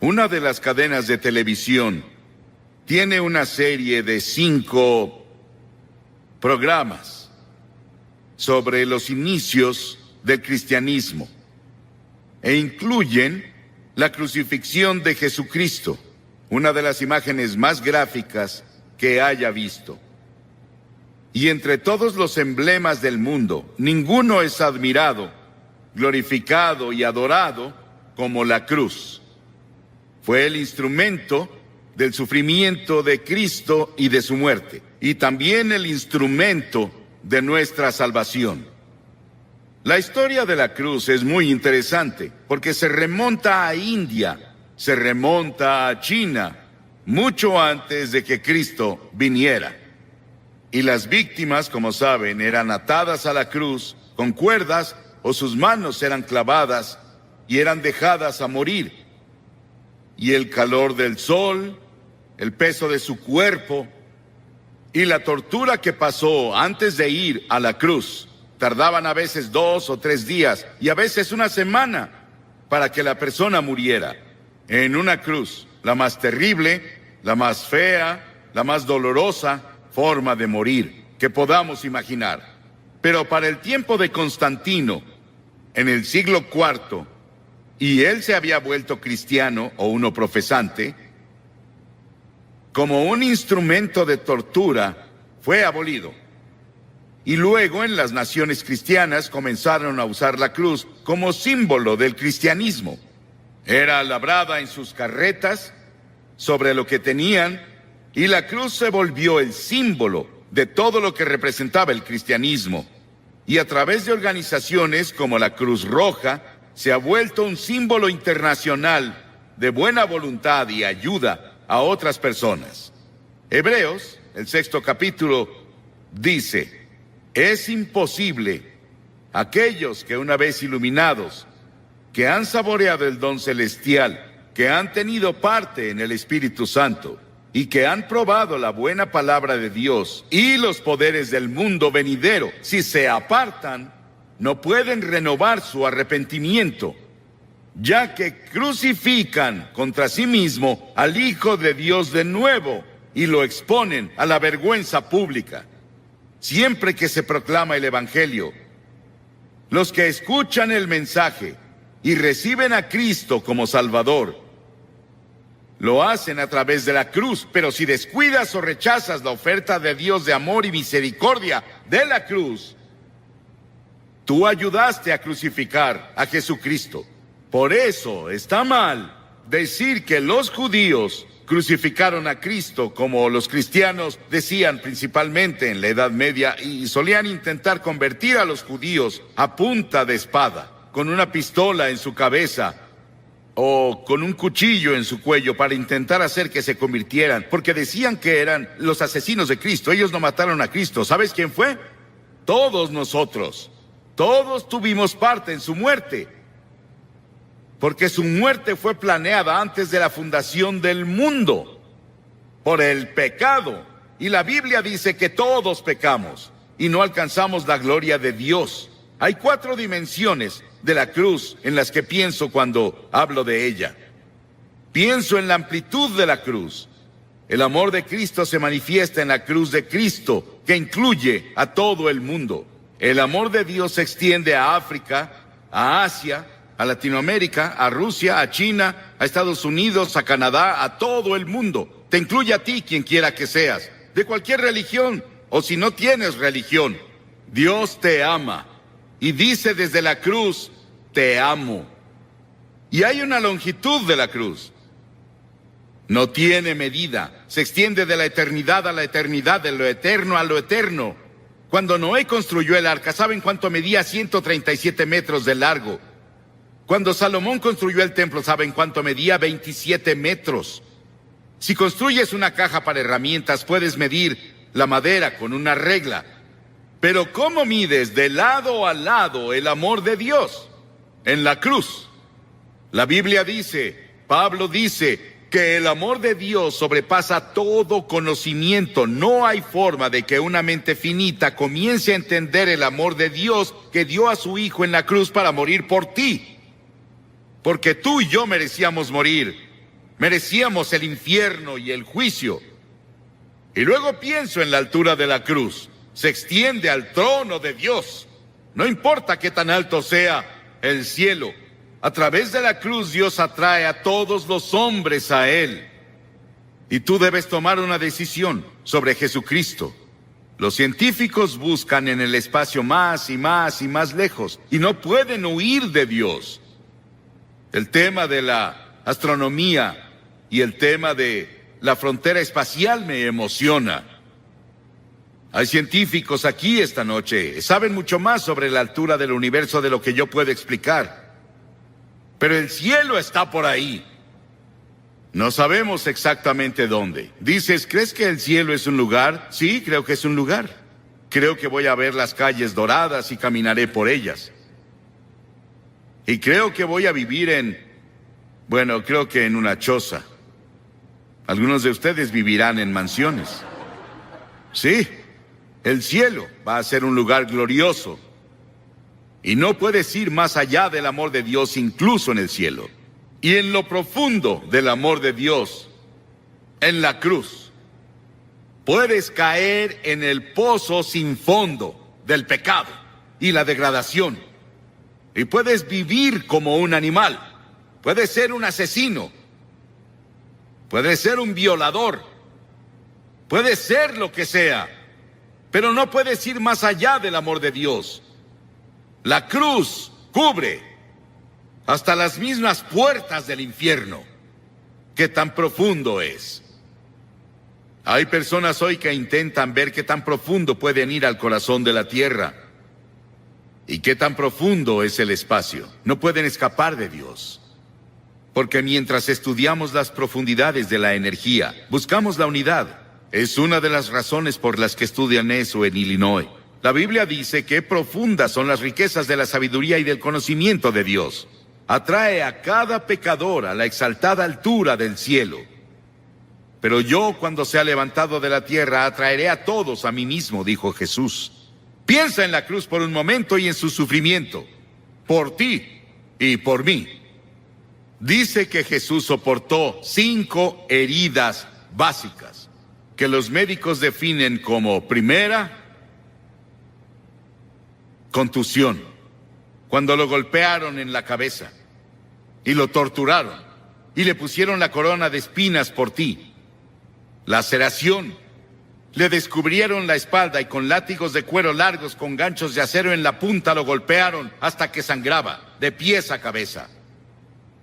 Una de las cadenas de televisión tiene una serie de 5 programas sobre los inicios del cristianismo e incluyen la crucifixión de Jesucristo, una de las imágenes más gráficas que haya visto. Y entre todos los emblemas del mundo, ninguno es admirado, glorificado y adorado como la cruz. Fue el instrumento del sufrimiento de Cristo y de su muerte, y también el instrumento de nuestra salvación. La historia de la cruz es muy interesante, porque se remonta a India, se remonta a China, mucho antes de que Cristo viniera. Y las víctimas, como saben, eran atadas a la cruz con cuerdas o sus manos eran clavadas y eran dejadas a morir. Y el calor del sol, el peso de su cuerpo y la tortura que pasó antes de ir a la cruz, tardaban a veces 2 o 3 días y a veces una semana para que la persona muriera en una cruz, la más terrible, la más fea, la más dolorosa forma de morir que podamos imaginar. Pero para el tiempo de Constantino, en el siglo IV, y él se había vuelto cristiano o uno profesante, como un instrumento de tortura, fue abolido. Y luego en las naciones cristianas comenzaron a usar la cruz como símbolo del cristianismo. Era labrada en sus carretas, sobre lo que tenían, y la cruz se volvió el símbolo de todo lo que representaba el cristianismo. Y a través de organizaciones como la Cruz Roja, se ha vuelto un símbolo internacional de buena voluntad y ayuda a otras personas. Hebreos, el 6º capítulo, dice: es imposible aquellos que una vez iluminados, que han saboreado el don celestial, que han tenido parte en el Espíritu Santo y que han probado la buena palabra de Dios y los poderes del mundo venidero, si se apartan, no pueden renovar su arrepentimiento, ya que crucifican contra sí mismo al Hijo de Dios de nuevo y lo exponen a la vergüenza pública. Siempre que se proclama el Evangelio, los que escuchan el mensaje y reciben a Cristo como Salvador, lo hacen a través de la cruz, pero si descuidas o rechazas la oferta de Dios de amor y misericordia de la cruz, tú ayudaste a crucificar a Jesucristo. Por eso está mal decir que los judíos crucificaron a Cristo, como los cristianos decían principalmente en la Edad Media, y solían intentar convertir a los judíos a punta de espada, con una pistola en su cabeza o con un cuchillo en su cuello para intentar hacer que se convirtieran, porque decían que eran los asesinos de Cristo. Ellos no mataron a Cristo. ¿Sabes quién fue? Todos nosotros. Todos tuvimos parte en su muerte, porque su muerte fue planeada antes de la fundación del mundo, por el pecado. Y la Biblia dice que todos pecamos y no alcanzamos la gloria de Dios. Hay 4 dimensiones de la cruz en las que pienso cuando hablo de ella. Pienso en la amplitud de la cruz. El amor de Cristo se manifiesta en la cruz de Cristo, que incluye a todo el mundo. El amor de Dios se extiende a África, a Asia, a Latinoamérica, a Rusia, a China, a Estados Unidos, a Canadá, a todo el mundo. Te incluye a ti, quien quiera que seas, de cualquier religión, o si no tienes religión. Dios te ama y dice desde la cruz: te amo. Y hay una longitud de la cruz. No tiene medida. Se extiende de la eternidad a la eternidad, de lo eterno a lo eterno. Cuando Noé construyó el arca, ¿saben cuánto medía? 137 metros de largo. Cuando Salomón construyó el templo, ¿saben cuánto medía? 27 metros. Si construyes una caja para herramientas, puedes medir la madera con una regla. Pero ¿cómo mides de lado a lado el amor de Dios? En la cruz. La Biblia dice, Pablo dice, que el amor de Dios sobrepasa todo conocimiento. No hay forma de que una mente finita comience a entender el amor de Dios que dio a su Hijo en la cruz para morir por ti. Porque tú y yo merecíamos morir. Merecíamos el infierno y el juicio. Y luego pienso en la altura de la cruz. Se extiende al trono de Dios. No importa qué tan alto sea el cielo. A través de la cruz Dios atrae a todos los hombres a Él. Y tú debes tomar una decisión sobre Jesucristo. Los científicos buscan en el espacio más y más y más lejos y no pueden huir de Dios. El tema de la astronomía y el tema de la frontera espacial me emociona. Hay científicos aquí esta noche, saben mucho más sobre la altura del universo de lo que yo puedo explicar. Pero el cielo está por ahí. No sabemos exactamente dónde. Dices, ¿crees que el cielo es un lugar? Sí, creo que es un lugar. Creo que voy a ver las calles doradas y caminaré por ellas. Y creo que voy a vivir creo que en una choza. Algunos de ustedes vivirán en mansiones. Sí, el cielo va a ser un lugar glorioso. Y no puedes ir más allá del amor de Dios incluso en el cielo. Y en lo profundo del amor de Dios, en la cruz, puedes caer en el pozo sin fondo del pecado y la degradación. Y puedes vivir como un animal. Puedes ser un asesino. Puedes ser un violador. Puedes ser lo que sea. Pero no puedes ir más allá del amor de Dios. La cruz cubre hasta las mismas puertas del infierno. ¿Qué tan profundo es? Hay personas hoy que intentan ver qué tan profundo pueden ir al corazón de la tierra. ¿Y qué tan profundo es el espacio? No pueden escapar de Dios. Porque mientras estudiamos las profundidades de la energía, buscamos la unidad. Es una de las razones por las que estudian eso en Illinois. La Biblia dice que profundas son las riquezas de la sabiduría y del conocimiento de Dios. Atrae a cada pecador a la exaltada altura del cielo. Pero yo, cuando sea levantado de la tierra, atraeré a todos a mí mismo, dijo Jesús. Piensa en la cruz por un momento y en su sufrimiento, por ti y por mí. Dice que Jesús soportó 5 heridas básicas, que los médicos definen como: primera, contusión, cuando lo golpearon en la cabeza y lo torturaron y le pusieron la corona de espinas por ti. Laceración, le descubrieron la espalda y con látigos de cuero largos con ganchos de acero en la punta lo golpearon hasta que sangraba, de pies a cabeza.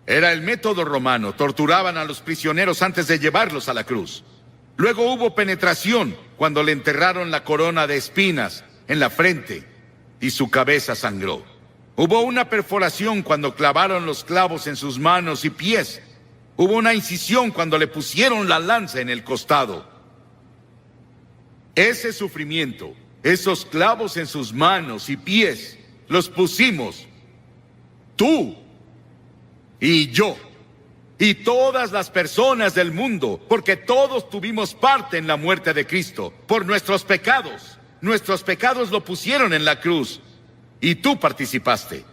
Era el método romano, torturaban a los prisioneros antes de llevarlos a la cruz. Luego hubo penetración cuando le enterraron la corona de espinas en la frente y su cabeza sangró. Hubo una perforación cuando clavaron los clavos en sus manos y pies. Hubo una incisión cuando le pusieron la lanza en el costado. Ese sufrimiento, esos clavos en sus manos y pies, los pusimos tú y yo y todas las personas del mundo, porque todos tuvimos parte en la muerte de Cristo por nuestros pecados. Nuestros pecados lo pusieron en la cruz y tú participaste.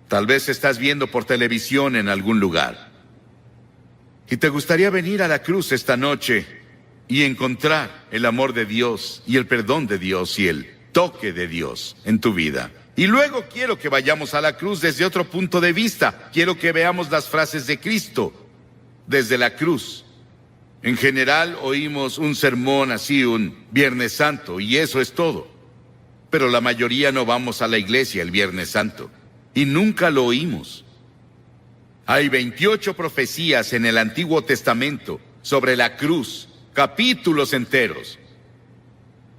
Tal vez estás viendo por televisión en algún lugar y te gustaría venir a la cruz esta noche y encontrar el amor de Dios y el perdón de Dios y el toque de Dios en tu vida. Y luego quiero que vayamos a la cruz desde otro punto de vista. Quiero que veamos las frases de Cristo desde la cruz. En general oímos un sermón así, un Viernes Santo, y eso es todo. Pero la mayoría no vamos a la iglesia el Viernes Santo, y nunca lo oímos. Hay 28 profecías en el Antiguo Testamento sobre la cruz, capítulos enteros.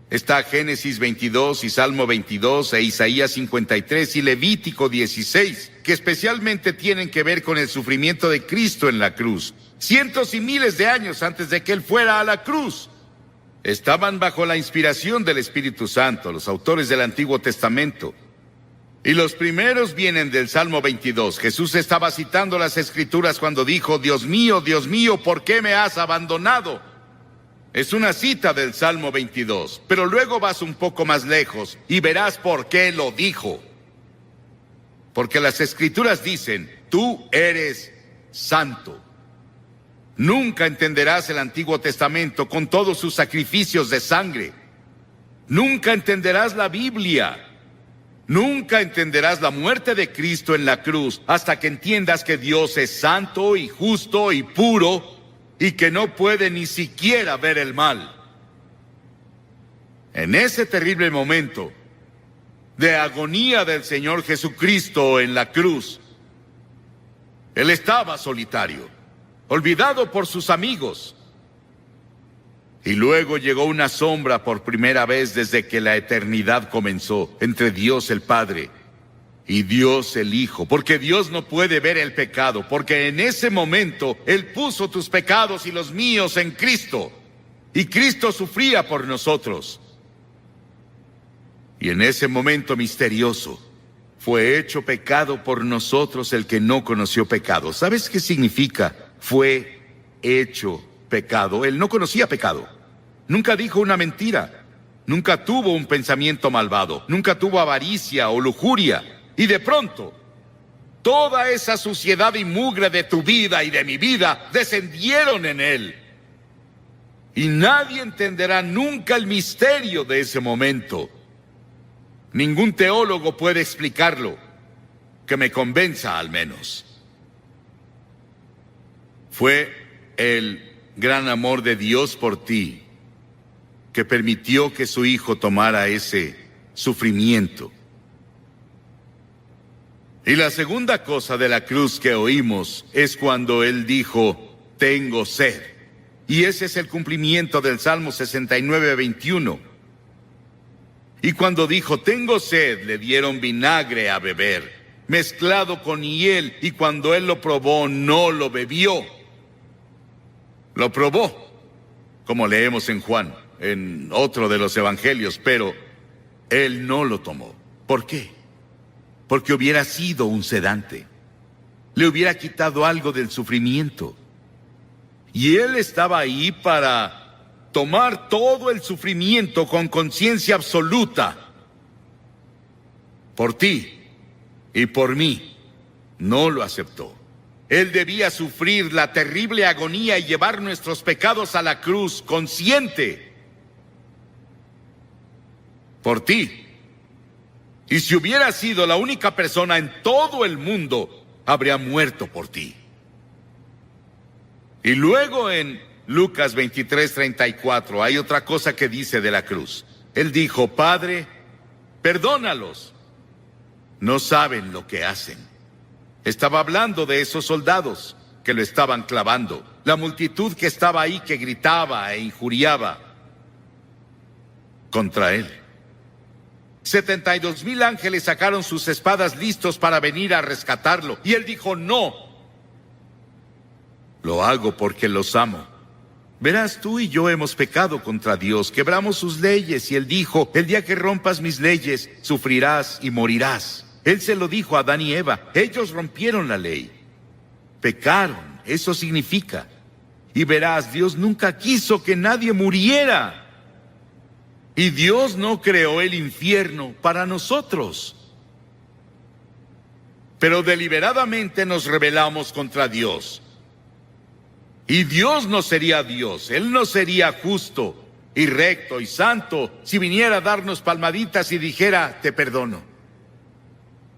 Está Génesis 22 y Salmo 22 e Isaías 53 y Levítico 16, que especialmente tienen que ver con el sufrimiento de Cristo en la cruz. Cientos y miles de años antes de que Él fuera a la cruz. Estaban bajo la inspiración del Espíritu Santo, los autores del Antiguo Testamento. Y los primeros vienen del Salmo 22. Jesús estaba citando las Escrituras cuando dijo: Dios mío, ¿por qué me has abandonado? Es una cita del Salmo 22, pero luego vas un poco más lejos y verás por qué lo dijo. Porque las Escrituras dicen: tú eres santo. Nunca entenderás el Antiguo Testamento con todos sus sacrificios de sangre. Nunca entenderás la Biblia. Nunca entenderás la muerte de Cristo en la cruz hasta que entiendas que Dios es santo y justo y puro y que no puede ni siquiera ver el mal. En ese terrible momento de agonía del Señor Jesucristo en la cruz, Él estaba solitario, olvidado por sus amigos. Y luego llegó una sombra por primera vez desde que la eternidad comenzó, entre Dios el Padre y Dios el Hijo. Porque Dios no puede ver el pecado, porque en ese momento Él puso tus pecados y los míos en Cristo. Y Cristo sufría por nosotros. Y en ese momento misterioso, fue hecho pecado por nosotros el que no conoció pecado. ¿Sabes qué significa? Fue hecho pecado. Él no conocía pecado. Nunca dijo una mentira. Nunca tuvo un pensamiento malvado. Nunca tuvo avaricia o lujuria. Y de pronto, toda esa suciedad y mugre de tu vida y de mi vida descendieron en Él. Y nadie entenderá nunca el misterio de ese momento. Ningún teólogo puede explicarlo, que me convenza al menos. Fue el gran amor de Dios por ti que permitió que su Hijo tomara ese sufrimiento. Y la segunda cosa de la cruz que oímos es cuando Él dijo, tengo sed. Y ese es el cumplimiento del Salmo 69:21. Y cuando dijo, tengo sed, le dieron vinagre a beber, mezclado con hiel, y cuando Él lo probó, no lo bebió. Lo probó, como leemos en Juan, en otro de los evangelios, pero Él no lo tomó. ¿Por qué? Porque hubiera sido un sedante. Le hubiera quitado algo del sufrimiento. Y Él estaba ahí para tomar todo el sufrimiento con conciencia absoluta. Por ti y por mí. No lo aceptó. Él debía sufrir la terrible agonía y llevar nuestros pecados a la cruz, consciente. Por ti. Y si hubiera sido la única persona en todo el mundo, habría muerto por ti. Y luego en Lucas 23:34 hay otra cosa que dice de la cruz. Él dijo, Padre, perdónalos. No saben lo que hacen. Estaba hablando de esos soldados que lo estaban clavando. La multitud que estaba ahí que gritaba e injuriaba contra Él. 72,000 ángeles sacaron sus espadas listos para venir a rescatarlo. Y Él dijo, no. Lo hago porque los amo. Verás, tú y yo hemos pecado contra Dios, quebramos sus leyes, y Él dijo, el día que rompas mis leyes, sufrirás y morirás. Él se lo dijo a Adán y Eva, ellos rompieron la ley. Pecaron, eso significa. Y verás, Dios nunca quiso que nadie muriera. Y Dios no creó el infierno para nosotros. Pero deliberadamente nos rebelamos contra Dios. Y Dios no sería Dios, Él no sería justo y recto y santo si viniera a darnos palmaditas y dijera, te perdono.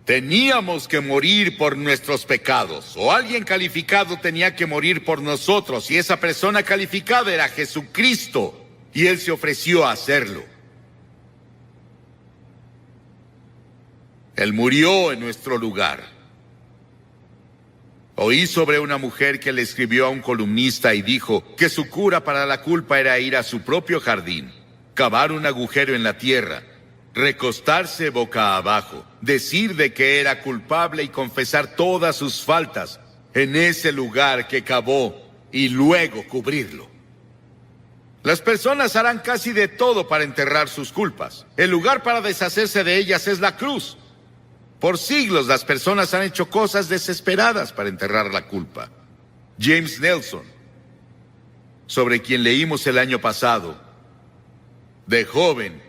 Teníamos que morir por nuestros pecados, o alguien calificado tenía que morir por nosotros, y esa persona calificada era Jesucristo, y Él se ofreció a hacerlo. Él murió en nuestro lugar. Oí sobre una mujer que le escribió a un columnista y dijo que su cura para la culpa era ir a su propio jardín, cavar un agujero en la tierra, recostarse boca abajo, decir de que era culpable y confesar todas sus faltas en ese lugar que cavó y luego cubrirlo. Las personas harán casi de todo para enterrar sus culpas. El lugar para deshacerse de ellas es la cruz. Por siglos las personas han hecho cosas desesperadas para enterrar la culpa. James Nelson, sobre quien leímos el año pasado, de joven,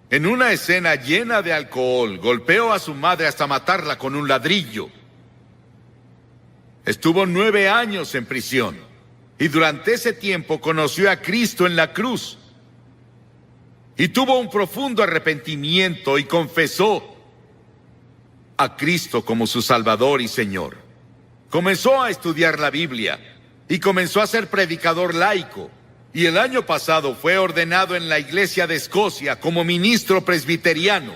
en una escena llena de alcohol, golpeó a su madre hasta matarla con un ladrillo. Estuvo 9 años en prisión. Y durante ese tiempo conoció a Cristo en la cruz. Y tuvo un profundo arrepentimiento y confesó a Cristo como su Salvador y Señor. Comenzó a estudiar la Biblia y comenzó a ser predicador laico. Y el año pasado fue ordenado en la Iglesia de Escocia como ministro presbiteriano.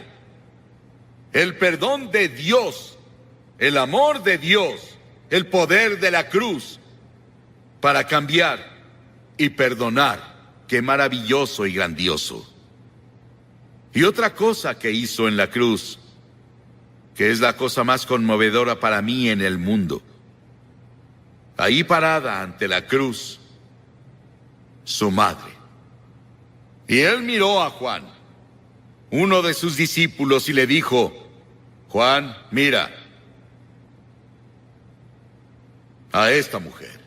El perdón de Dios, el amor de Dios, el poder de la cruz para cambiar y perdonar. Qué maravilloso y grandioso. Y otra cosa que hizo en la cruz, que es la cosa más conmovedora para mí en el mundo. Ahí parada ante la cruz, su madre. Y él miró a Juan, uno de sus discípulos, y le dijo: Juan, mira a esta mujer.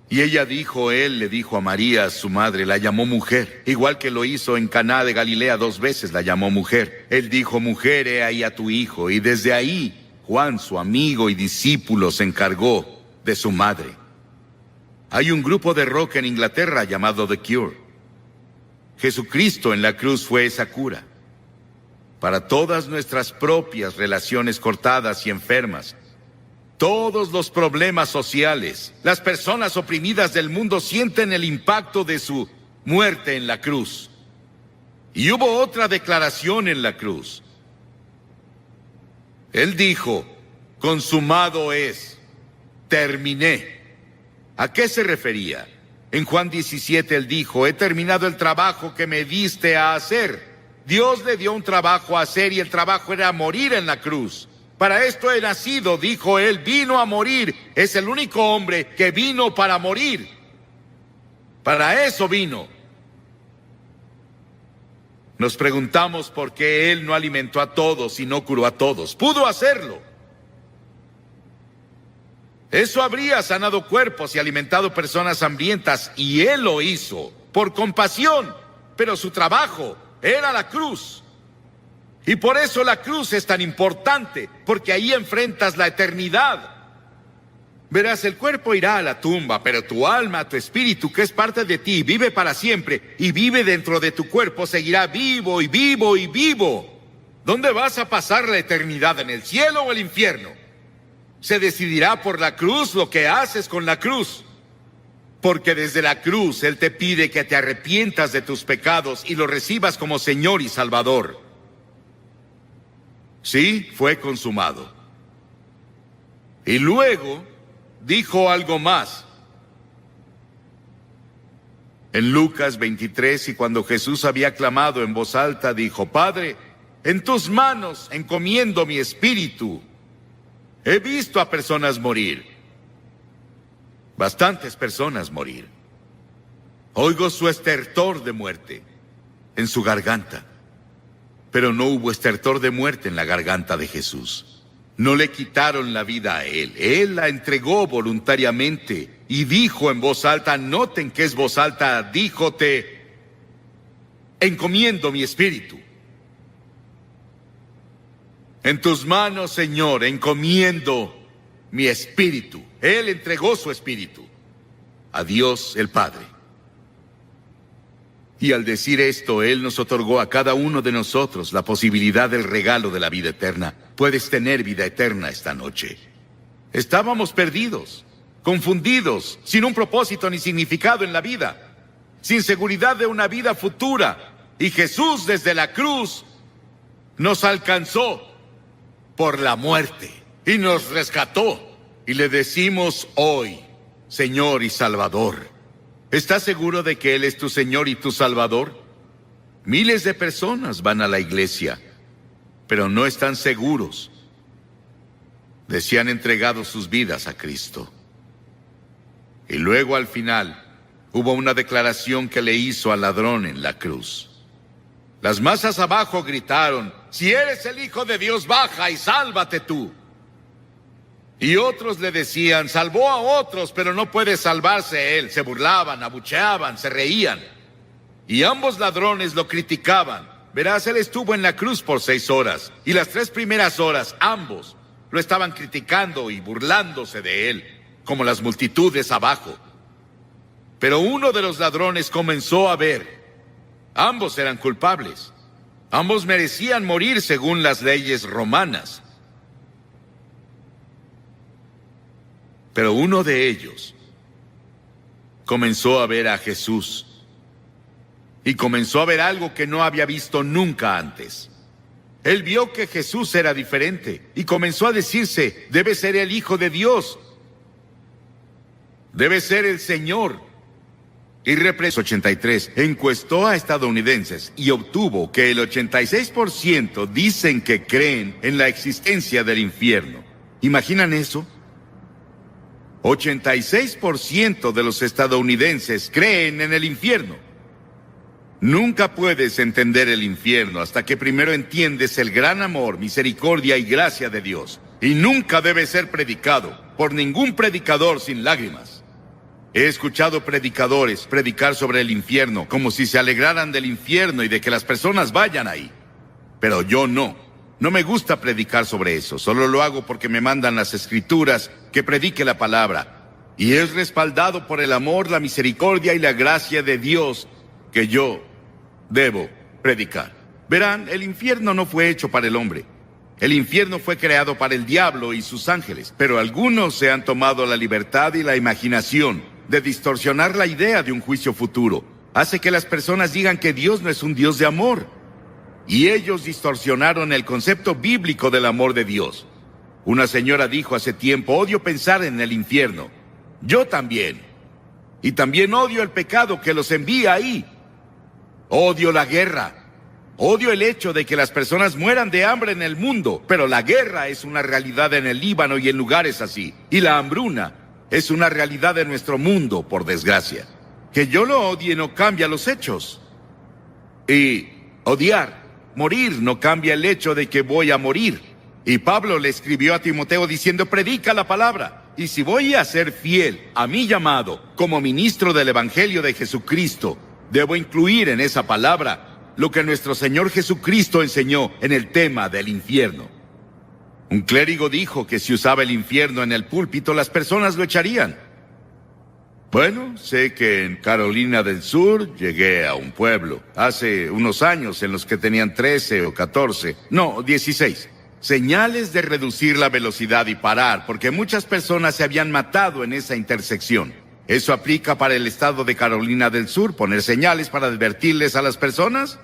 Y ella dijo, él le dijo a María, su madre, la llamó mujer, igual que lo hizo en Caná de Galilea 2 veces, la llamó mujer. Él dijo: mujer, he ahí a tu hijo. Y desde ahí, Juan, su amigo y discípulo, se encargó de su madre. Hay un grupo de rock en Inglaterra llamado The Cure. Jesucristo en la cruz fue esa cura para todas nuestras propias relaciones cortadas y enfermas. Todos los problemas sociales, las personas oprimidas del mundo sienten el impacto de su muerte en la cruz. Y hubo otra declaración en la cruz. Él dijo: consumado es, terminé. ¿A qué se refería? En Juan 17 él dijo: he terminado el trabajo que me diste a hacer. Dios le dio un trabajo a hacer y el trabajo era morir en la cruz. Para esto he nacido, dijo él, vino a morir. Es el único hombre que vino para morir. Para eso vino. Nos preguntamos por qué él no alimentó a todos y no curó a todos. Pudo hacerlo. Eso habría sanado cuerpos y alimentado personas hambrientas, y él lo hizo por compasión, pero su trabajo era la cruz. Y por eso la cruz es tan importante, porque ahí enfrentas la eternidad. Verás, el cuerpo irá a la tumba, pero tu alma, tu espíritu, que es parte de ti, vive para siempre, y vive dentro de tu cuerpo, seguirá vivo y vivo y vivo. ¿Dónde vas a pasar la eternidad? ¿En el cielo o el infierno? Se decidirá por la cruz lo que haces con la cruz. Porque desde la cruz Él te pide que te arrepientas de tus pecados y lo recibas como Señor y Salvador. Sí, fue consumado. Y luego dijo algo más. En Lucas 23, y cuando Jesús había clamado en voz alta, dijo: Padre, en tus manos encomiendo mi espíritu. He visto a personas morir. Bastantes personas morir. Oigo su estertor de muerte en su garganta. Pero no hubo estertor de muerte en la garganta de Jesús. No le quitaron la vida a él. Él la entregó voluntariamente y dijo en voz alta, noten que es voz alta, dijo: te encomiendo mi espíritu. En tus manos, Señor, encomiendo mi espíritu. Él entregó su espíritu a Dios el Padre. Y al decir esto, Él nos otorgó a cada uno de nosotros la posibilidad del regalo de la vida eterna. Puedes tener vida eterna esta noche. Estábamos perdidos, confundidos, sin un propósito ni significado en la vida, sin seguridad de una vida futura. Y Jesús desde la cruz nos alcanzó por la muerte y nos rescató. Y le decimos hoy, Señor y Salvador. ¿Estás seguro de que Él es tu Señor y tu Salvador? Miles de personas van a la iglesia, pero no están seguros de si han entregado sus vidas a Cristo. Y luego al final hubo una declaración que le hizo al ladrón en la cruz. Las masas abajo gritaron: si eres el Hijo de Dios, baja y sálvate tú. Y otros le decían: salvó a otros, pero no puede salvarse él. Se burlaban, abucheaban, se reían. Y ambos ladrones lo criticaban. Verás, él estuvo en la cruz por 6 horas. Y las 3 primeras horas, ambos Lo estaban criticando y burlándose de él, como las multitudes abajo. Pero uno de los ladrones comenzó a ver. Ambos eran culpables. Ambos merecían morir según las leyes romanas. Pero uno de ellos comenzó a ver a Jesús. Y comenzó a ver algo que no había visto nunca antes. Él vio que Jesús era diferente y comenzó a decirse: debe ser el Hijo de Dios. Debe ser el Señor. Y 83 encuestó a estadounidenses y obtuvo que el 86% dicen que creen en la existencia del infierno. ¿Imaginan eso? 86% de los estadounidenses creen en el infierno. Nunca puedes entender el infierno hasta que primero entiendes el gran amor, misericordia y gracia de Dios. Y nunca debe ser predicado por ningún predicador sin lágrimas. He escuchado predicadores predicar sobre el infierno como si se alegraran del infierno y de que las personas vayan ahí. Pero yo no. No me gusta predicar sobre eso. Solo lo hago porque me mandan las escrituras que predique la palabra. Y es respaldado por el amor, la misericordia y la gracia de Dios que yo debo predicar. Verán, el infierno no fue hecho para el hombre. El infierno fue creado para el diablo y sus ángeles. Pero algunos se han tomado la libertad y la imaginación de distorsionar la idea de un juicio futuro. Hace que las personas digan que Dios no es un Dios de amor. Y ellos distorsionaron el concepto bíblico del amor de Dios. Una señora dijo hace tiempo: odio pensar en el infierno. Yo también. Y también odio el pecado que los envía ahí. Odio la guerra. Odio el hecho de que las personas mueran de hambre en el mundo. Pero la guerra es una realidad en el Líbano y en lugares así. Y la hambruna es una realidad en nuestro mundo, por desgracia. Que yo lo odie no cambia los hechos. Y odiar, morir, no cambia el hecho de que voy a morir. Y Pablo le escribió a Timoteo diciendo: predica la palabra. Y si voy a ser fiel a mi llamado como ministro del Evangelio de Jesucristo, debo incluir en esa palabra lo que nuestro Señor Jesucristo enseñó en el tema del infierno. Un clérigo dijo que si usaba el infierno en el púlpito, las personas lo echarían. Bueno, sé que en Carolina del Sur llegué a un pueblo hace unos años en los que tenían 13 o 14, no, 16. Señales de reducir la velocidad y parar, porque muchas personas se habían matado en esa intersección. ¿Eso aplica para el estado de Carolina del Sur, poner señales para advertirles a las personas?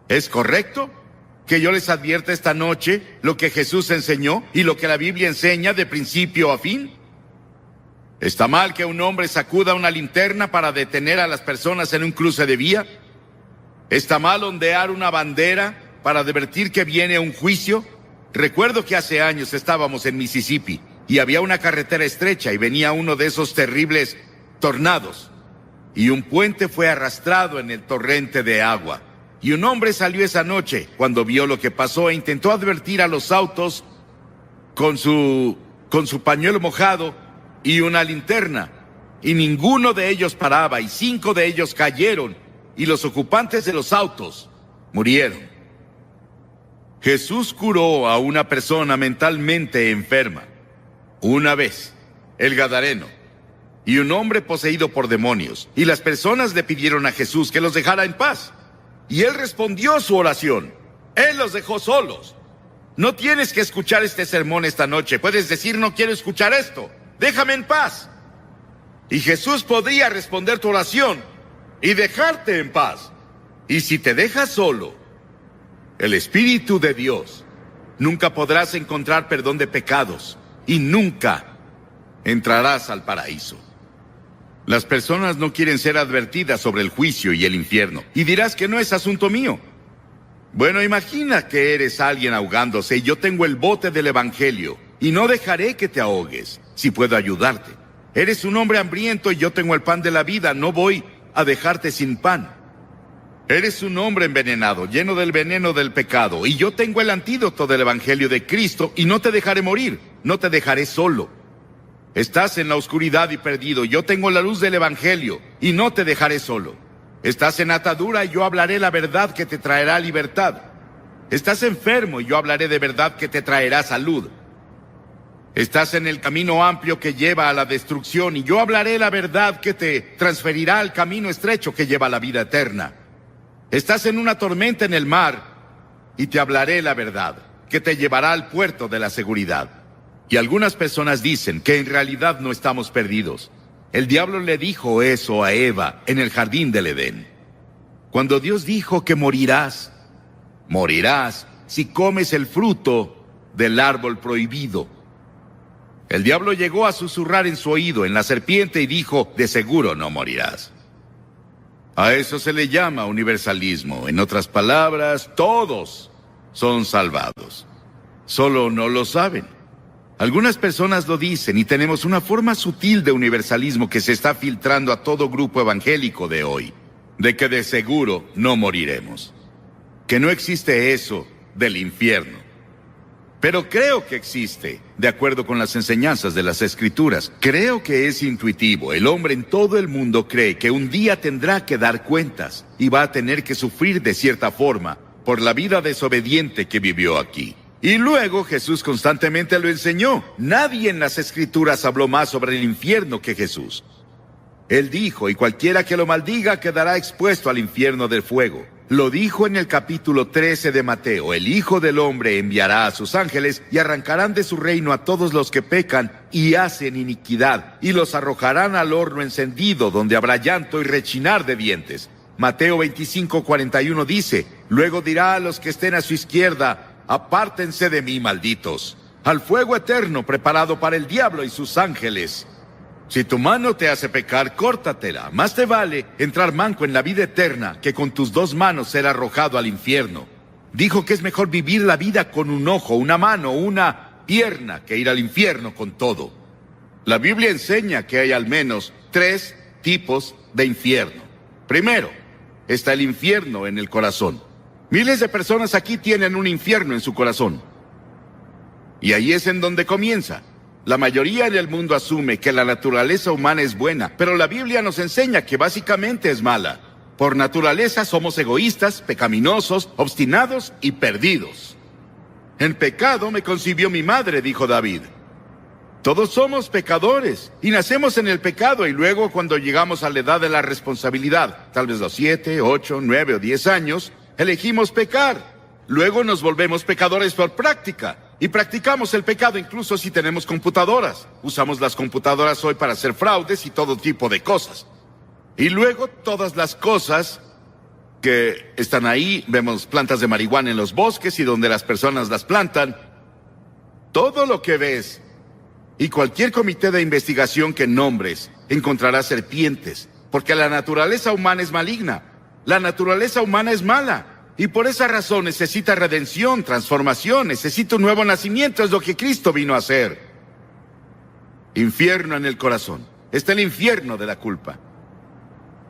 ¿Es correcto que yo les advierta esta noche lo que Jesús enseñó y lo que la Biblia enseña de principio a fin? ¿Está mal que un hombre sacuda una linterna para detener a las personas en un cruce de vía? ¿Está mal ondear una bandera para advertir que viene un juicio? Recuerdo que hace años estábamos en Mississippi y había una carretera estrecha y venía uno de esos terribles tornados. Y un puente fue arrastrado en el torrente de agua. Y un hombre salió esa noche cuando vio lo que pasó e intentó advertir a los autos con su pañuelo mojado y una linterna. Y ninguno de ellos paraba y 5 de ellos cayeron y los ocupantes de los autos murieron. Jesús curó a una persona mentalmente enferma. Una vez, el Gadareno, y un hombre poseído por demonios. Y las personas le pidieron a Jesús que los dejara en paz. Y él respondió su oración. Él los dejó solos. No tienes que escuchar este sermón esta noche. Puedes decir: no quiero escuchar esto. Déjame en paz. Y Jesús podría responder tu oración y dejarte en paz. Y si te dejas solo, el Espíritu de Dios, nunca podrás encontrar perdón de pecados y nunca entrarás al paraíso. Las personas no quieren ser advertidas sobre el juicio y el infierno. Y dirás que no es asunto mío. Bueno, imagina que eres alguien ahogándose y yo tengo el bote del Evangelio y no dejaré que te ahogues, si puedo ayudarte. Eres un hombre hambriento y yo tengo el pan de la vida, no voy a dejarte sin pan. Eres un hombre envenenado, lleno del veneno del pecado, y yo tengo el antídoto del Evangelio de Cristo y no te dejaré morir, no te dejaré solo. Estás en la oscuridad y perdido, yo tengo la luz del Evangelio y no te dejaré solo. Estás en atadura y yo hablaré la verdad que te traerá libertad. Estás enfermo y yo hablaré de verdad que te traerá salud. Estás en el camino amplio que lleva a la destrucción, y yo hablaré la verdad que te transferirá al camino estrecho que lleva a la vida eterna. Estás en una tormenta en el mar, y te hablaré la verdad que te llevará al puerto de la seguridad. Y algunas personas dicen que en realidad no estamos perdidos. El diablo le dijo eso a Eva en el jardín del Edén. Cuando Dios dijo que morirás si comes el fruto del árbol prohibido. El diablo llegó a susurrar en su oído en la serpiente y dijo, de seguro no morirás. A eso se le llama universalismo. En otras palabras, todos son salvados. Solo no lo saben. Algunas personas lo dicen y tenemos una forma sutil de universalismo que se está filtrando a todo grupo evangélico de hoy, de que de seguro no moriremos. Que no existe eso del infierno. Pero creo que existe, de acuerdo con las enseñanzas de las Escrituras. Creo que es intuitivo. El hombre en todo el mundo cree que un día tendrá que dar cuentas y va a tener que sufrir de cierta forma por la vida desobediente que vivió aquí. Y luego Jesús constantemente lo enseñó. Nadie en las Escrituras habló más sobre el infierno que Jesús. Él dijo, y cualquiera que lo maldiga quedará expuesto al infierno del fuego. Lo dijo en el capítulo 13 de Mateo. El Hijo del Hombre enviará a sus ángeles y arrancarán de su reino a todos los que pecan y hacen iniquidad, y los arrojarán al horno encendido, donde habrá llanto y rechinar de dientes. Mateo 25:41 dice, luego dirá a los que estén a su izquierda, apártense de mí, malditos, al fuego eterno preparado para el diablo y sus ángeles. Si tu mano te hace pecar, córtatela. Más te vale entrar manco en la vida eterna que con tus dos manos ser arrojado al infierno. Dijo que es mejor vivir la vida con un ojo, una mano, una pierna, que ir al infierno con todo. La Biblia enseña que hay al menos 3 tipos de infierno. Primero, está el infierno en el corazón. Miles de personas aquí tienen un infierno en su corazón. Y ahí es en donde comienza. La mayoría del mundo asume que la naturaleza humana es buena, pero la Biblia nos enseña que básicamente es mala. Por naturaleza somos egoístas, pecaminosos, obstinados y perdidos. En pecado me concibió mi madre, dijo David. Todos somos pecadores y nacemos en el pecado, y luego cuando llegamos a la edad de la responsabilidad, tal vez los 7, 8, 9 o 10 años, elegimos pecar. Luego nos volvemos pecadores por práctica. Y practicamos el pecado incluso si tenemos computadoras. Usamos las computadoras hoy para hacer fraudes y todo tipo de cosas. Y luego todas las cosas que están ahí, vemos plantas de marihuana en los bosques y donde las personas las plantan. Todo lo que ves y cualquier comité de investigación que nombres encontrará serpientes, porque la naturaleza humana es maligna. La naturaleza humana es mala. Y por esa razón necesita redención, transformación, necesita un nuevo nacimiento, es lo que Cristo vino a hacer. Infierno en el corazón. Está el infierno de la culpa.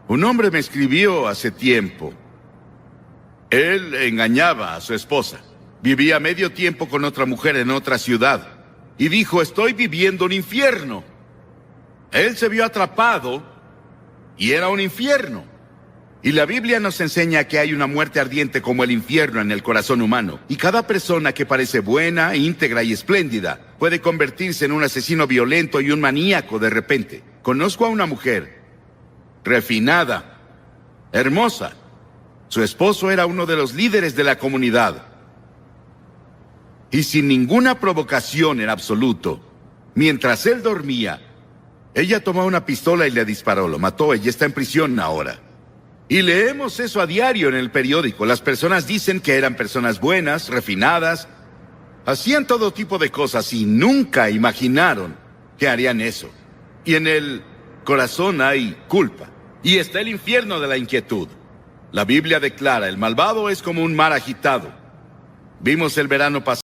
Un hombre me escribió hace tiempo. Él engañaba a su esposa. Vivía medio tiempo con otra mujer en otra ciudad. Y dijo, estoy viviendo un infierno. Él se vio atrapado y era un infierno. Y la Biblia nos enseña que hay una muerte ardiente como el infierno en el corazón humano. Y cada persona que parece buena, íntegra y espléndida puede convertirse en un asesino violento y un maníaco de repente. Conozco a una mujer refinada, hermosa. Su esposo era uno de los líderes de la comunidad. Y sin ninguna provocación en absoluto, mientras él dormía, ella tomó una pistola y le disparó, lo mató. Ella está en prisión ahora. Y leemos eso a diario en el periódico. Las personas dicen que eran personas buenas, refinadas, hacían todo tipo de cosas y nunca imaginaron que harían eso. Y en el corazón hay culpa. Y está el infierno de la inquietud. La Biblia declara, el malvado es como un mar agitado. Vimos el verano pasado.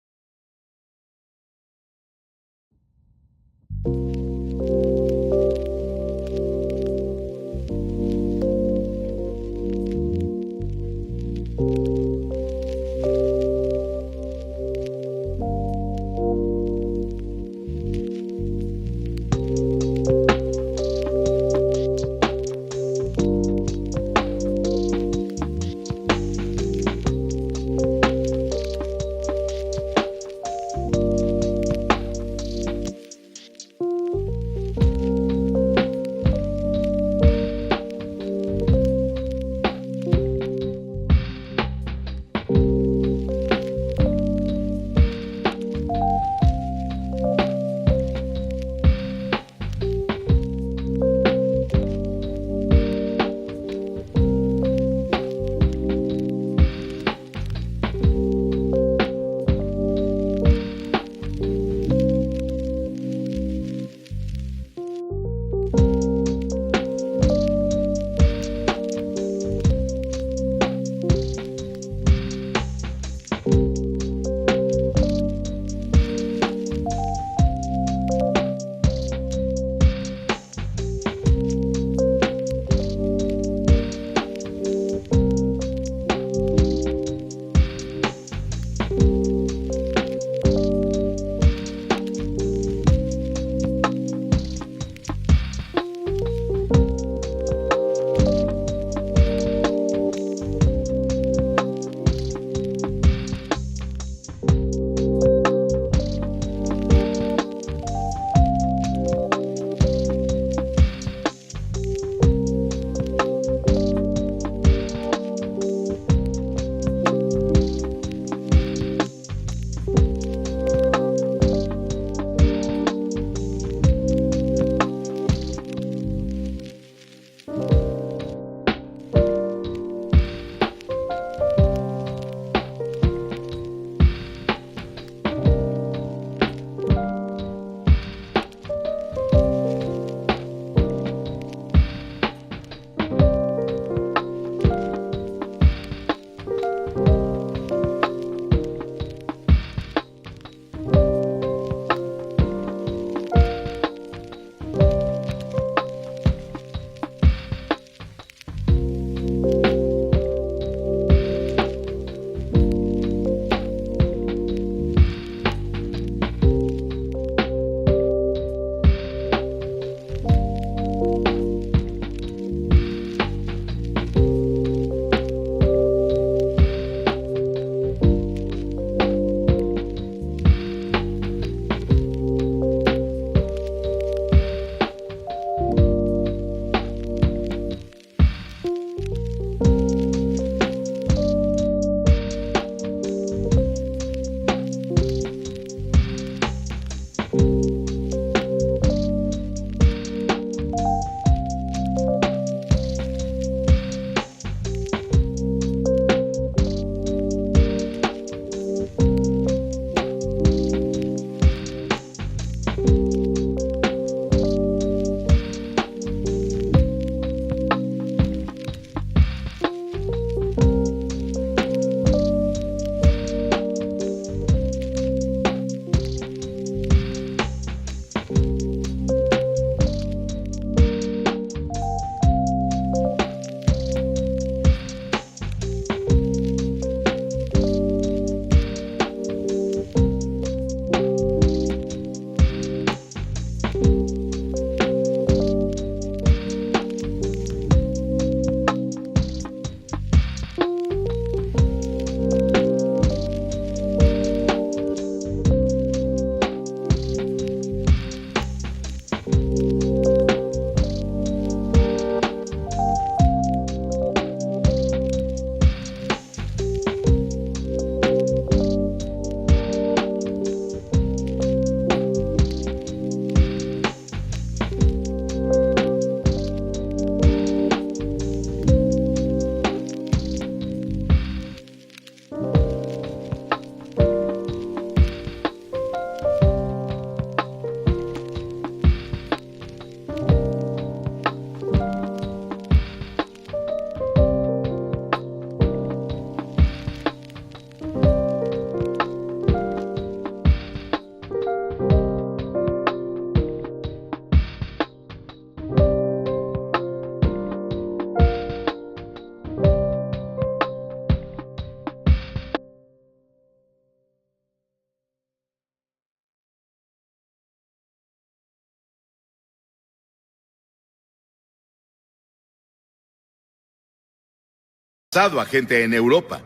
Agente en Europa.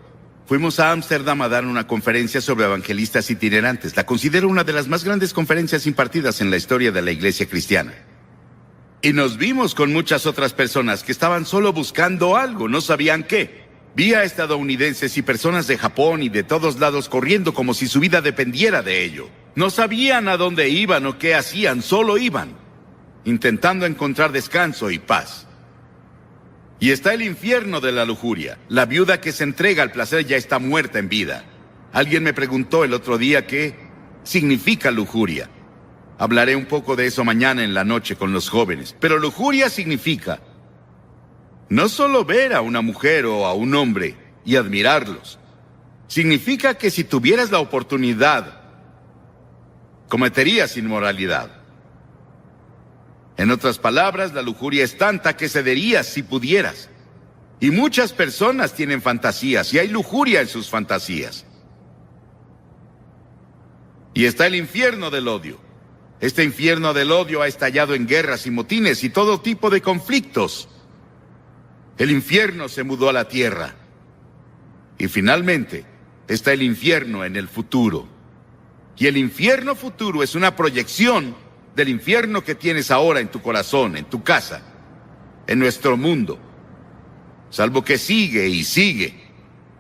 Fuimos a Ámsterdam a dar una conferencia sobre evangelistas itinerantes. La considero una de las más grandes conferencias impartidas en la historia de la iglesia cristiana. Y nos vimos con muchas otras personas que estaban solo buscando algo, no sabían qué. Vi a estadounidenses y personas de Japón y de todos lados corriendo como si su vida dependiera de ello. No sabían a dónde iban o qué hacían, solo iban, intentando encontrar descanso y paz. Y está el infierno de la lujuria. La viuda que se entrega al placer ya está muerta en vida. Alguien me preguntó el otro día qué significa lujuria. Hablaré un poco de eso mañana en la noche con los jóvenes. Pero lujuria significa no solo ver a una mujer o a un hombre y admirarlos. Significa que si tuvieras la oportunidad, cometerías inmoralidad. En otras palabras, la lujuria es tanta que cederías si pudieras. Y muchas personas tienen fantasías y hay lujuria en sus fantasías. Y está el infierno del odio. Este infierno del odio ha estallado en guerras y motines y todo tipo de conflictos. El infierno se mudó a la tierra. Y finalmente, está el infierno en el futuro. Y el infierno futuro es una proyección del infierno que tienes ahora en tu corazón, en tu casa, en nuestro mundo. Salvo que sigue y sigue.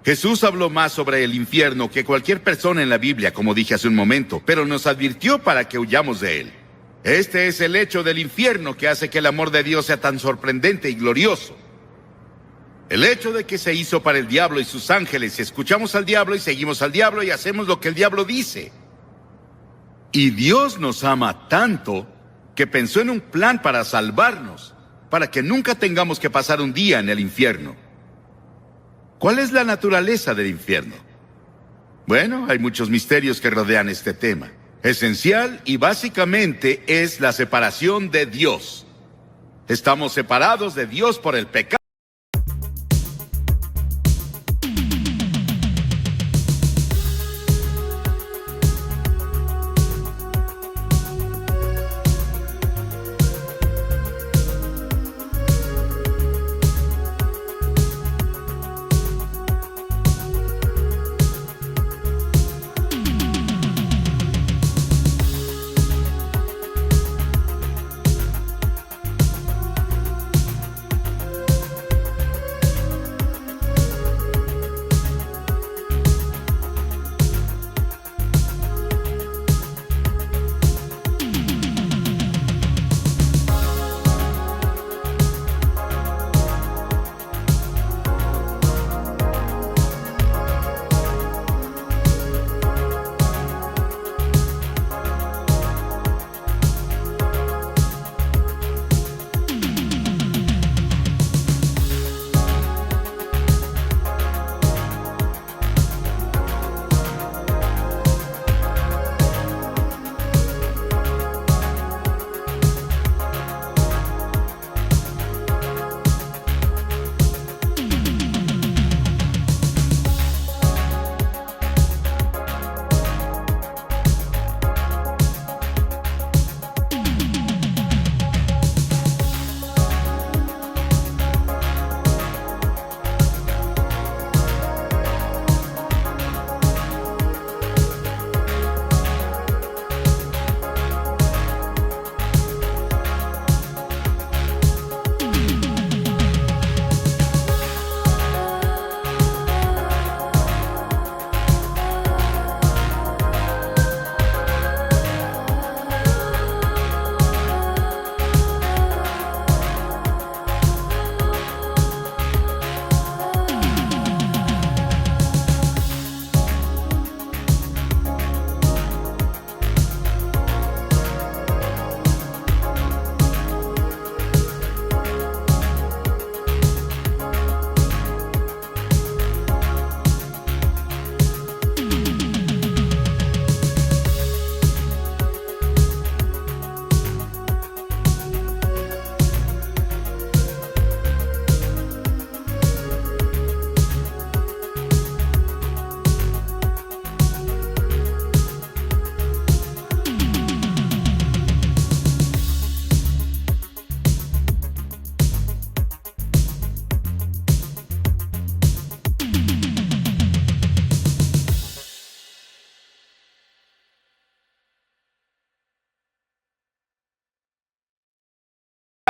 Jesús habló más sobre el infierno que cualquier persona en la Biblia, como dije hace un momento, pero nos advirtió para que huyamos de él. Este es el hecho del infierno que hace que el amor de Dios sea tan sorprendente y glorioso. El hecho de que se hizo para el diablo y sus ángeles, y escuchamos al diablo y seguimos al diablo y hacemos lo que el diablo dice. Y Dios nos ama tanto que pensó en un plan para salvarnos, para que nunca tengamos que pasar un día en el infierno. ¿Cuál es la naturaleza del infierno? Bueno, hay muchos misterios que rodean este tema. Esencial y básicamente es la separación de Dios. Estamos separados de Dios por el pecado.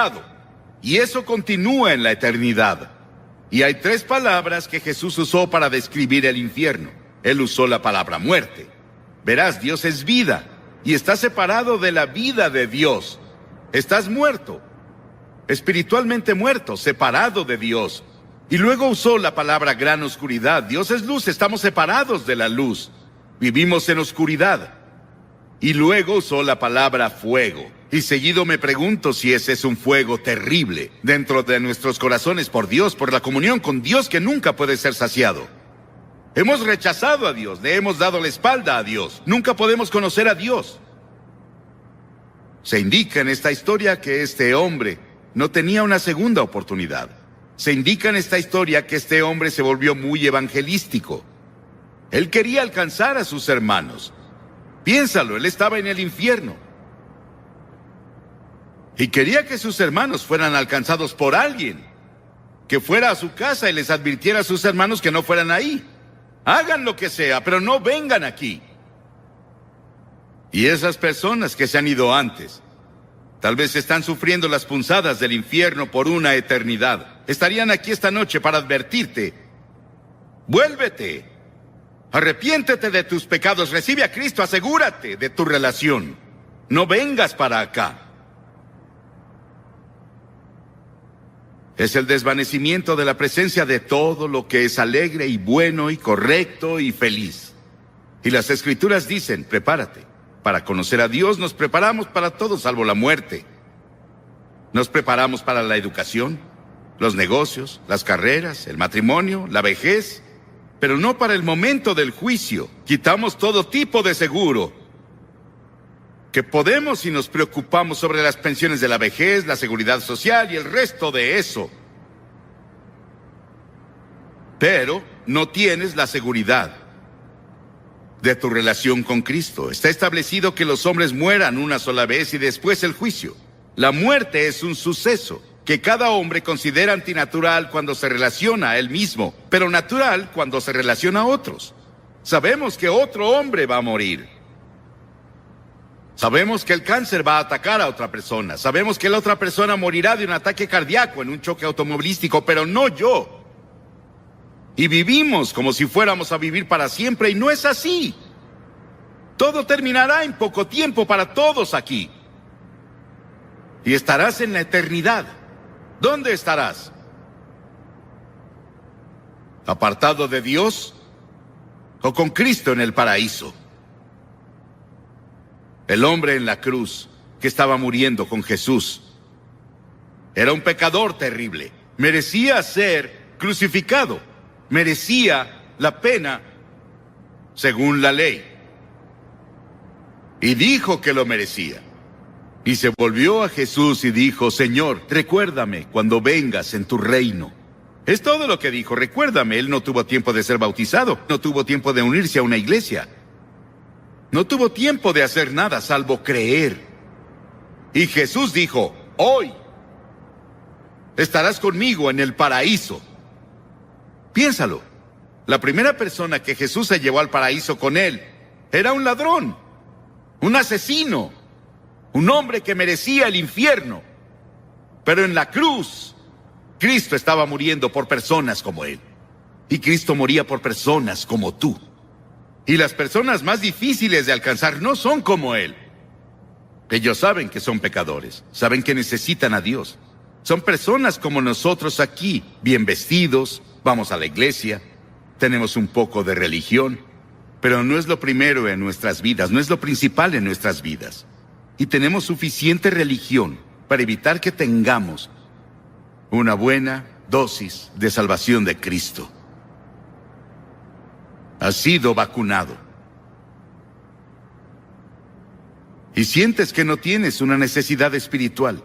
pecado. Y eso continúa en la eternidad. Y hay 3 palabras que Jesús usó para describir el infierno. Él usó la palabra muerte. Verás, Dios es vida, y estás separado de la vida de Dios. Estás muerto, espiritualmente muerto, separado de Dios. Y luego usó la palabra gran oscuridad. Dios es luz, estamos separados de la luz. Vivimos en oscuridad. Y luego usó la palabra fuego. Y seguido me pregunto si ese es un fuego terrible dentro de nuestros corazones por Dios, por la comunión con Dios que nunca puede ser saciado. Hemos rechazado a Dios, le hemos dado la espalda a Dios. Nunca podemos conocer a Dios. Se indica en esta historia que este hombre no tenía una segunda oportunidad. Se indica en esta historia que este hombre se volvió muy evangelístico. Él quería alcanzar a sus hermanos. Piénsalo, él estaba en el infierno. Y quería que sus hermanos fueran alcanzados por alguien. Que fuera a su casa y les advirtiera a sus hermanos que no fueran ahí. Hagan lo que sea, pero no vengan aquí. Y esas personas que se han ido antes, tal vez están sufriendo las punzadas del infierno por una eternidad. Estarían aquí esta noche para advertirte. Vuélvete. Arrepiéntete de tus pecados. Recibe a Cristo. Asegúrate de tu relación. No vengas para acá. Es el desvanecimiento de la presencia de todo lo que es alegre y bueno y correcto y feliz. Y las Escrituras dicen, prepárate. Para conocer a Dios nos preparamos para todo salvo la muerte. Nos preparamos para la educación, los negocios, las carreras, el matrimonio, la vejez, pero no para el momento del juicio. Quitamos todo tipo de seguro que podemos si nos preocupamos sobre las pensiones de la vejez, la seguridad social y el resto de eso. Pero no tienes la seguridad de tu relación con Cristo. Está establecido que los hombres mueran una sola vez y después el juicio. La muerte es un suceso que cada hombre considera antinatural cuando se relaciona a él mismo, pero natural cuando se relaciona a otros. Sabemos que otro hombre va a morir. Sabemos que el cáncer va a atacar a otra persona. Sabemos que la otra persona morirá de un ataque cardíaco en un choque automovilístico, pero no yo. Y vivimos como si fuéramos a vivir para siempre, y no es así. Todo terminará en poco tiempo para todos aquí. Y estarás en la eternidad. ¿Dónde estarás? ¿Apartado de Dios o con Cristo en el paraíso? El hombre en la cruz que estaba muriendo con Jesús era un pecador terrible. Merecía ser crucificado. Merecía la pena según la ley. Y dijo que lo merecía. Y se volvió a Jesús y dijo, Señor, recuérdame cuando vengas en tu reino. Es todo lo que dijo, recuérdame. Él no tuvo tiempo de ser bautizado, no tuvo tiempo de unirse a una iglesia. No tuvo tiempo de hacer nada salvo creer. Y Jesús dijo, hoy estarás conmigo en el paraíso. Piénsalo. La primera persona que Jesús se llevó al paraíso con él era un ladrón, un asesino, un hombre que merecía el infierno. Pero en la cruz, Cristo estaba muriendo por personas como él. Y Cristo moría por personas como tú. Y las personas más difíciles de alcanzar no son como él. Ellos saben que son pecadores, saben que necesitan a Dios. Son personas como nosotros aquí, bien vestidos, vamos a la iglesia, tenemos un poco de religión, pero no es lo primero en nuestras vidas, no es lo principal en nuestras vidas. Y tenemos suficiente religión para evitar que tengamos una buena dosis de salvación de Cristo. Has sido vacunado. Y sientes que no tienes una necesidad espiritual.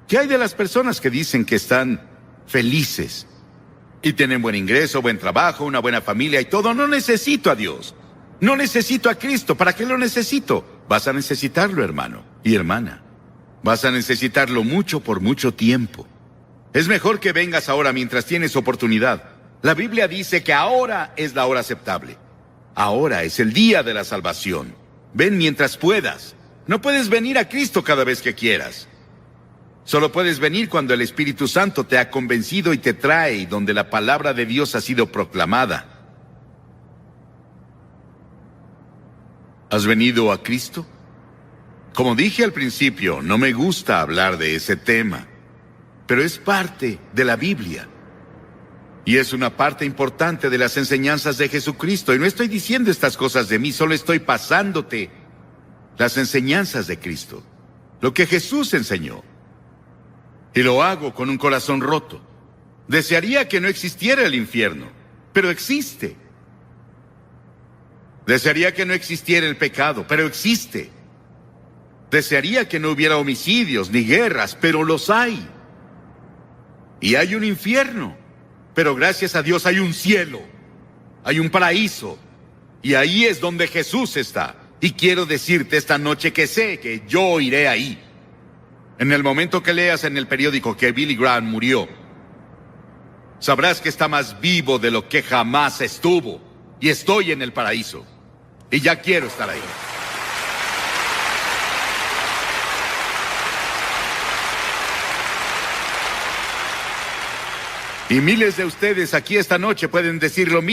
¿Qué hay de las personas que dicen que están felices y tienen buen ingreso, buen trabajo, una buena familia y todo? No necesito a Dios. No necesito a Cristo. ¿Para qué lo necesito? Vas a necesitarlo, hermano y hermana. Vas a necesitarlo mucho por mucho tiempo. Es mejor que vengas ahora mientras tienes oportunidad. La Biblia dice que ahora es la hora aceptable. Ahora es el día de la salvación. Ven mientras puedas. No puedes venir a Cristo cada vez que quieras. Solo puedes venir cuando el Espíritu Santo te ha convencido y te trae, y donde la palabra de Dios ha sido proclamada. ¿Has venido a Cristo? Como dije al principio, no me gusta hablar de ese tema, pero es parte de la Biblia. Y es una parte importante de las enseñanzas de Jesucristo. Y no estoy diciendo estas cosas de mí, solo estoy pasándote las enseñanzas de Cristo. Lo que Jesús enseñó. Y lo hago con un corazón roto. Desearía que no existiera el infierno, pero existe. Desearía que no existiera el pecado, pero existe. Desearía que no hubiera homicidios ni guerras, pero los hay. Y hay un infierno, pero gracias a Dios hay un cielo, hay un paraíso, y ahí es donde Jesús está. Y quiero decirte esta noche que sé que yo iré ahí. En el momento que leas en el periódico que Billy Graham murió, sabrás que está más vivo de lo que jamás estuvo, y estoy en el paraíso, y ya quiero estar ahí. Y miles de ustedes aquí esta noche pueden decir lo mismo.